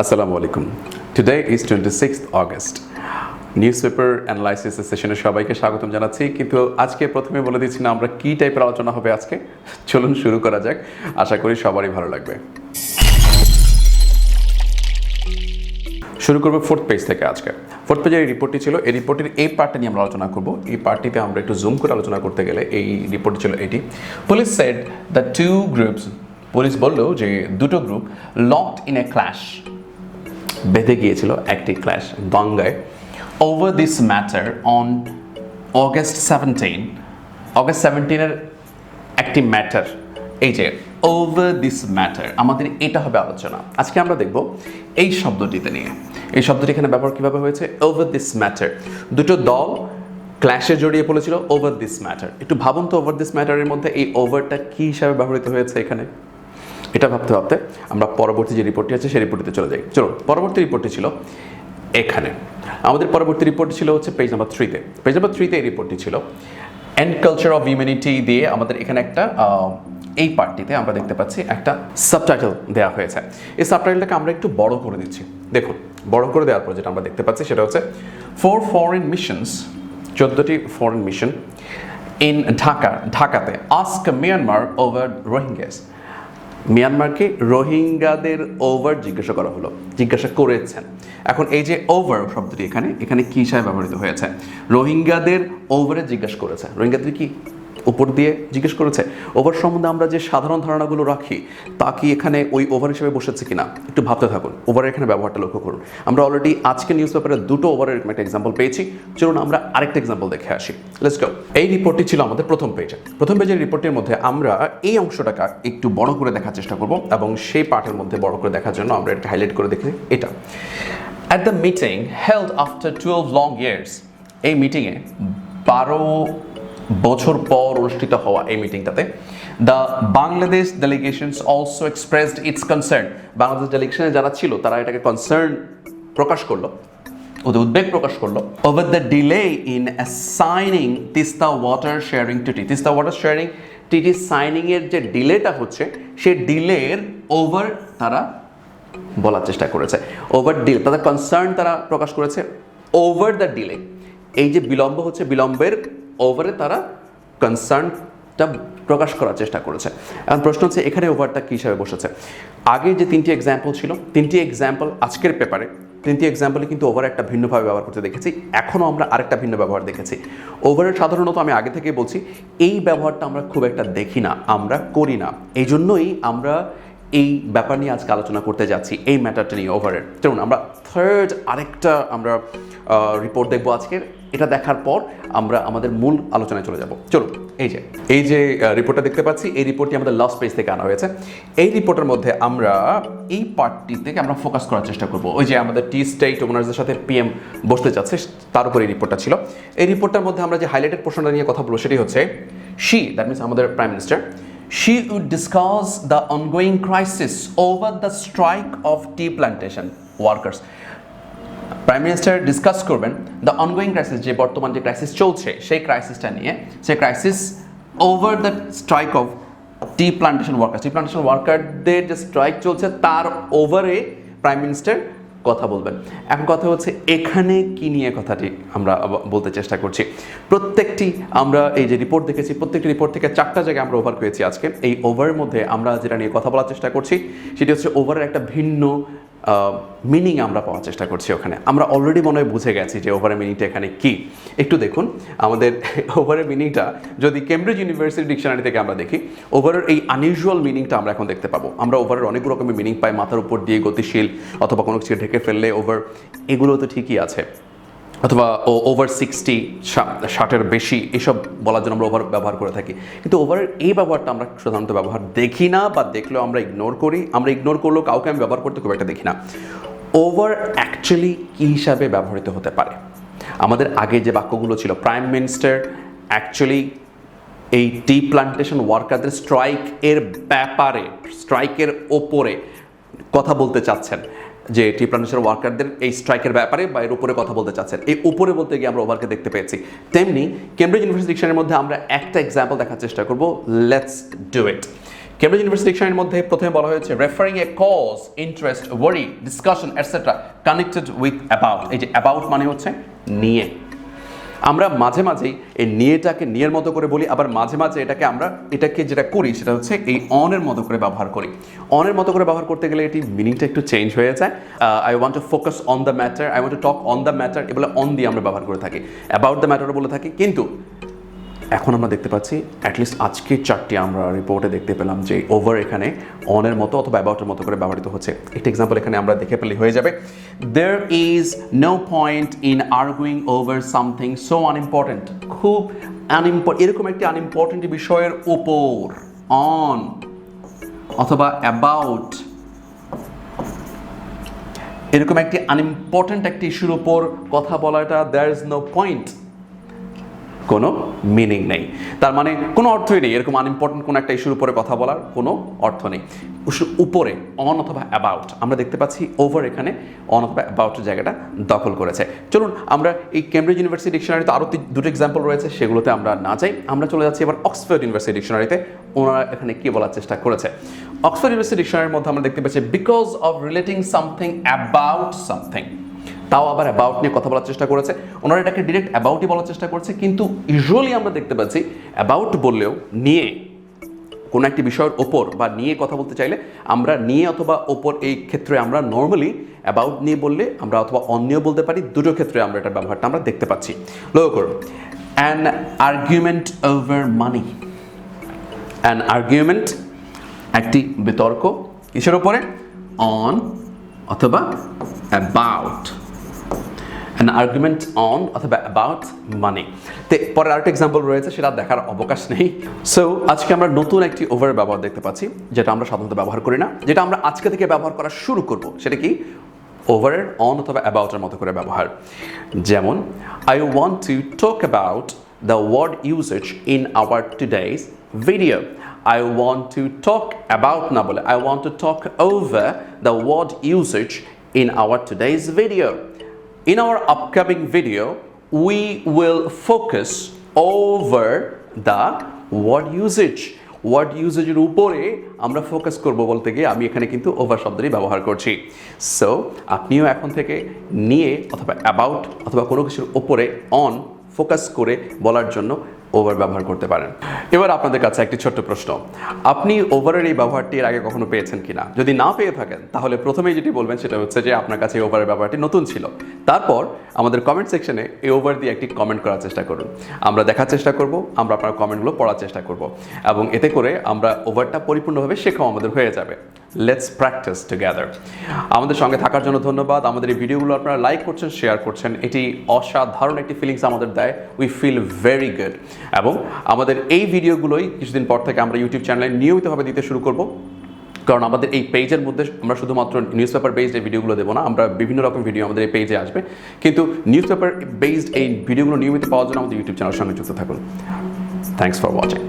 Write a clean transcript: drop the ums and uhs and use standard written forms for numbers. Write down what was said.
Assalamu alaikum. Today is 26th August. Newspaper analysis সেশনে সবাইকে স্বাগতম জানাচ্ছি, কিন্তু আজকে প্রথমে বলে দিচ্ছি না আমরা কী টাইপের আলোচনা হবে আজকে। চলুন শুরু করা যাক, আশা করি সবারই ভালো লাগবে। শুরু করবো ফোর্থ পেজ থেকে। আজকে ফোর্থ পেজের এই রিপোর্টটি ছিল, এই রিপোর্টের এই পার্টটা নিয়ে আমরা আলোচনা করব। এই পার্টটিতে আমরা একটু জুম করে আলোচনা করতে গেলে এই রিপোর্টটি ছিল এটি। Police said the two groups, police বললো যে দুটো group locked in a clash, বেঁধে গিয়েছিল একটি ক্ল্যাশ, দাঙ্গায়, over this matter on August 17। August 17-এর একটি ম্যাটার, এই যে ওভার দিস ম্যাটার, আমাদের এটা হবে আলোচনা। আজকে আমরা দেখব এই শব্দটিতে নিয়ে, এই শব্দটি এখানে ব্যবহার কীভাবে হয়েছে, ওভার দিস ম্যাটার। দুটো দল ক্ল্যাশে জড়িয়ে পড়েছিল, ওভার দিস ম্যাটার। একটু ভাবুন তো, ওভার দিস ম্যাটারের মধ্যে এই ওভারটা কী হিসাবে ব্যবহৃত হয়েছে এখানে। এটা ভাবতে ভাবতে আমরা পরবর্তী যে রিপোর্টটি আছে সেই রিপোর্টটিতে চলে যাই। চলুন, পরবর্তী রিপোর্টটি ছিল এখানে। আমাদের পরবর্তী রিপোর্টটি ছিল হচ্ছে পেজ নাম্বার 3-তে। পেজ নাম্বার 3-তে এই রিপোর্টটি ছিল এন্ড কালচার অফ হিউম্যানিটি দিয়ে আমাদের এখানে একটা এই পার্টটিতে আমরা দেখতে পাচ্ছি একটা সাবটাইটেল দেওয়া হয়েছে। এই সাবটাইটেলটাকে আমরা একটু বড় করে দিচ্ছি। দেখুন, বড় করে দেওয়ার পর যেটা আমরা দেখতে পাচ্ছি সেটা হচ্ছে 4 ফরেন মিশনস, 14টি ফরেন মিশন ইন ঢাকাতে আস্ক মিয়ানমার ওভার রোহিঙ্গাস। মিয়ানমারকে রোহিঙ্গাদের ওভার জিজ্ঞাসা করা হলো, জিজ্ঞাসা করেছেন। এখন এই যে ওভার শব্দটি এখানে এখানে কী হিসাবে ব্যবহৃত হয়েছে, রোহিঙ্গাদের ওভারে জিজ্ঞাসা করেছে। রোহিঙ্গাদের কি উপর দিয়ে জিজ্ঞেস করেছে? ওভার সম্বন্ধে আমরা যে সাধারণ ধারণাগুলো রাখি তা কি এখানে ওই ওভার হিসেবে বসেছে কিনা একটু ভাবতে থাকুন। ওভারের এখানে ব্যবহারটা লক্ষ্য করুন। আমরা অলরেডি আজকে নিউজ পেপারে দুটো ওভারের একটা এক্সাম্পল পেয়েছি। চলুন আমরা আরেকটা এক্সাম্পল দেখে আসি। Let's go. এই রিপোর্টটি ছিল আমাদের প্রথম পেজে। প্রথম পেজের রিপোর্টের মধ্যে আমরা এই অংশটাকে একটু বড় করে দেখার চেষ্টা করব, এবং সেই পার্টের মধ্যে বড় করে দেখার জন্য আমরা এটা হাইলাইট করে দেখি। এটা at the meeting held after 12 long years, এই মিটিংয়ে 12 বছর পর অনুষ্ঠিত হওয়া এই মিটিংটাতে the Bangladesh delegations also expressed its concern. Bangladesh ডেলিগেশনে যারা ছিল তারা এটাকে কনসার্ন প্রকাশ করলো, ওদের উদ্বেগ প্রকাশ করলো over the delay in assigning Teesta water sharing treaty. Teesta water sharing treaty সাইনিংয়ের যে ডিলেটা হচ্ছে সেই ডিলের ওভার তারা বলার চেষ্টা করেছে। ওভার ডিলে তাদের কনসার্ন তারা প্রকাশ করেছে ওভার দ্য ডিলে। এই যে বিলম্ব হচ্ছে, বিলম্বের ওভারে তারা কনসার্নটা প্রকাশ করার চেষ্টা করেছে। এখন প্রশ্ন হচ্ছে এখানে ওভারটা কী হিসাবে বসেছে। আগে যে 3টি এক্সাম্পল ছিল, 3টি এক্সাম্পল আজকের পেপারে 3টি এক্সাম্পলে কিন্তু ওভার একটা ভিন্নভাবে ব্যবহার করতে দেখেছি। এখনও আমরা আরেকটা ভিন্ন ব্যবহার দেখেছি। ওভারের সাধারণত আমি আগে থেকেই বলছি এই ব্যবহারটা আমরা খুব একটা দেখি না, আমরা করি না। এই জন্যই আমরা এই ব্যাপার নিয়ে আজকে আলোচনা করতে যাচ্ছি, এই ম্যাটারটা নিয়ে ওভারের। চলুন আমরা থার্ড আরেকটা আমরা রিপোর্ট দেখবো আজকের। এটা দেখার পর আমরা আমাদের মূল আলোচনায় চলে যাব। চলুন, এই যে রিপোর্টটা দেখতে পাচ্ছি, এই রিপোর্টটি আমাদের লাস্ট পেজ থেকে আনা হয়েছে। এই রিপোর্টের মধ্যে আমরা এই পার্টটি থেকে আমরা ফোকাস করার চেষ্টা করব। ওই যে আমাদের টি স্টেট ওনার্সদের সাথে পিএম বসতে যাচ্ছে, তার উপর এই রিপোর্টটা ছিল। এই রিপোর্টটার মধ্যে আমরা যে হাইলাইটেড পোর্শনটা নিয়ে কথা বলবো সেটি হচ্ছে শি, দ্যাট মিনস আমাদের prime minister, she would discuss the ongoing crisis over the strike of tea plantation workers. Prime minister discuss করবেন দ্য অনগোয়িং ক্রাইসিস, যে বর্তমান যে ক্রাইসিস চলছে সেই ক্রাইসিসটা নিয়ে, সেই crisis over the strike of tea plantation worker. Tea plantation ওয়ার্কারদের যে স্ট্রাইক চলছে তার ওভারে প্রাইম মিনিস্টার কথা বলবেন। এখন কথা হচ্ছে এখানে কি নিয়ে কথাটি আমরা বলতে চেষ্টা করছি। প্রত্যেকটি আমরা এই যে রিপোর্ট দেখেছি, প্রত্যেকটি রিপোর্ট থেকে 4টা জায়গায় আমরা ওভার পেয়েছি। আজকে এই ওভারের মধ্যে আমরা যেটা নিয়ে কথা বলার চেষ্টা করছি সেটি হচ্ছে ওভারের একটা ভিন্ন মিনিং আমরা পাওয়ার চেষ্টা করছি। ওখানে আমরা অলরেডি মনে হয় বুঝে গেছি যে ওভারের মিনিংটা এখানে কি। একটু দেখুন আমাদের ওভারের মিনিংটা যদি কেমব্রিজ ইউনিভার্সিটি ডিকশনারি থেকে আমরা দেখি, ওভারের এই আনইউজুয়াল মিনিংটা আমরা এখন দেখতে পাবো। আমরা ওভারের অনেক রকমের মিনিং পাই, মাথার উপর দিয়ে গতিশীল, অথবা কোনো কিছু ঢেকে ফেললে ওভার, এগুলো তো ঠিকই আছে, অথবা ওভার 60, 60-এর বেশি, এসব বলার জন্য আমরা ওভার ব্যবহার করে থাকি। কিন্তু ওভারের এই ব্যবহারটা আমরা সাধারণত ব্যবহার দেখি না, বা দেখলেও আমরা ইগনোর করি। আমরা ইগনোর করলেও কাউকে আমি ব্যবহার করতে খুব একটা দেখি না। ওভার অ্যাকচুয়ালি কী হিসাবে ব্যবহৃত হতে পারে? আমাদের আগে যে বাক্যগুলো ছিল, প্রাইম মিনিস্টার অ্যাকচুয়ালি এই টি প্লান্টেশন ওয়ার্কারদের স্ট্রাইকের ব্যাপারে, স্ট্রাইকের ওপরে কথা বলতে চাচ্ছেন, যে টি প্লান্টেশন ওয়ার্কারদের এই স্ট্রাইকের ব্যাপারে বা এর উপরে কথা বলতে চাচ্ছেন। এই উপরে বলতে গিয়ে আমরা ওভারকে দেখতে পেয়েছি। তেমনি কেমব্রিজ ইউনিভার্সিটি ডিকশনারির মধ্যে আমরা একটা এক্সাম্পল দেখার চেষ্টা করব। Let's do it. Cambridge university ডিকশনারির মধ্যে প্রথমে বলা হয়েছে referring a cause, interest, worry, discussion etcetera connected with about. এই যে অ্যাবাউট মানে হচ্ছে নিয়ে। আমরা মাঝে মাঝেই এই নিয়েটাকে নিয়ের মতো করে বলি, আবার মাঝে মাঝে এটাকে যেটা করি সেটা হচ্ছে এই অনের মতো করে ব্যবহার করি। অনের মতো করে ব্যবহার করতে গেলে এটি মিনিংটা একটু চেঞ্জ হয়ে যায়। I want to focus on the matter, I want to talk on the matter, এগুলো অন দিয়ে আমরা ব্যবহার করে থাকি, অ্যাবাউট দ্য ম্যাটারও বলে থাকি। কিন্তু এখন আমরা দেখতে পাচ্ছি অ্যাটলিস্ট আজকের চারটি আমরা রিপোর্টে দেখতে পেলাম যে ওভার এখানে অনের মতো অথবা অ্যাবাউটের মতো করে ব্যবহৃত হচ্ছে। একটা এক্সাম্পল এখানে আমরা দেখে পেলে হয়ে যাবে। There is no point in arguing over something so unimportant. খুব এরকম একটি আনইম্পর্টেন্ট বিষয়ের উপর অন অথবা অ্যাবাউট, এরকম একটি আনইম্পর্টেন্ট একটি ইস্যুর উপর কথা বলাটা দেয়ার ইজ নো পয়েন্ট, কোনো মিনিং নেই। তার মানে কোনো অর্থই নেই, এরকম আনইম্পর্টেন্ট কোনো একটা ইস্যুর উপরে কথা বলার কোনো অর্থ নেই। উপরে অন অথবা অ্যাবাউট, আমরা দেখতে পাচ্ছি ওভার এখানে অন অথবা অ্যাবাউটের জায়গাটা দখল করেছে। চলুন আমরা এই কেমব্রিজ ইউনিভার্সিটি ডিকশনারিতে আরও দুটো এক্সাম্পল রয়েছে, সেগুলোতে আমরা না যাই, আমরা চলে যাচ্ছি এবার অক্সফোর্ড ইউনিভার্সিটি ডিকশনারিতে। ওনারা এখানে কি বলার চেষ্টা করেছে। অক্সফোর্ড ইউনিভার্সিটি ডিকশনারির মধ্যে আমরা দেখতে পাচ্ছি because of relating something about something, তাও আবার অ্যাবাউট নিয়ে কথা বলার চেষ্টা করেছে। ওনারা এটাকে ডিরেক্ট অ্যাবাউটই বলার চেষ্টা করছে, কিন্তু ইউজুয়ালি আমরা দেখতে পাচ্ছি অ্যাবাউট বললেও নিয়ে কোনো একটি বিষয়ের ওপর বা নিয়ে কথা বলতে চাইলে আমরা নিয়ে অথবা ওপর, এই ক্ষেত্রে আমরা নর্মালি অ্যাবাউট নিয়ে বললে আমরা অথবা অন নিয়েও বলতে পারি। দুটো ক্ষেত্রে আমরা এটার ব্যবহারটা আমরা দেখতে পাচ্ছি। লক্ষ্য করুন, an argument over money. An argument একটি বিতর্ক, কিসের ওপরে? অন অথবা অ্যাবাউট। an argument on অথবা about money। তো পরে আরেকটা এক্সাম্পল রয়েছে, সেটা দেখার অবকাশ নেই। সো আজকে আমরা নতুন একটি ওভারের ব্যবহার দেখতে পাচ্ছি, যেটা আমরা সাধারণত ব্যবহার করি না, যেটা আমরা আজকে থেকে ব্যবহার করা শুরু করব। সেটা কি? ওভারের অন অথবা অ্যাবাউটের মতো করে ব্যবহার। যেমন I want to talk about the word usage in our today's video. I want to talk about না বলে I want to talk over the word usage in our today's video. In our upcoming video, we will focus over the word usage. Word ইউজেজের উপরে আমরা focus করব বলতে গিয়ে আমি এখানে কিন্তু ওভার শব্দটি ব্যবহার করছি। সো আপনিও এখন থেকে নিয়ে অথবা অ্যাবাউট অথবা কোনো কিছুর উপরে অন ফোকাস করে বলার জন্য ওভার ব্যবহার করতে পারেন। এবার আপনাদের কাছে একটি ছোট্ট প্রশ্ন, আপনি ওভারের এই ব্যবহারটি এর আগে কখনো পেয়েছেন কিনা? যদি না পেয়ে থাকেন তাহলে প্রথমেই যেটি বলবেন সেটা হচ্ছে যে আপনার কাছে এই ওভারের ব্যবহারটি নতুন ছিল। তারপর আমাদের কমেন্ট সেকশনে এই ওভার দিয়ে একটি কমেন্ট করার চেষ্টা করুন, আমরা দেখার চেষ্টা করব, আমরা আপনার কমেন্টগুলো পড়ার চেষ্টা করব, এবং এতে করে আমরা ওভারটা পরিপূর্ণভাবে শেখাও আমাদের হয়ে যাবে। Let's practice together. আমাদের সঙ্গে থাকার জন্য ধন্যবাদ। আমাদের এই ভিডিওগুলো আপনারা লাইক করছেন, শেয়ার করছেন, এটি অসাধারণ একটি ফিলিংস আমাদের দেয়। We feel very good. এবং আমাদের এই ভিডিওগুলোই কিছুদিন পর থেকে আমরা ইউটিউব চ্যানেলে নিয়মিতভাবে দিতে শুরু করব, কারণ আমাদের এই পেজের মধ্যে আমরা শুধুমাত্র নিউজ পেপার বেসড এই ভিডিওগুলো দেবো না, আমরা বিভিন্ন রকম ভিডিও আমাদের এই পেজে আসবে, কিন্তু নিউজ পেপার বেসড এই ভিডিওগুলো নিয়মিত পাওয়ার জন্য আমাদের ইউটিউব চ্যানেলের সঙ্গে যুক্ত থাকুন। Thanks for watching.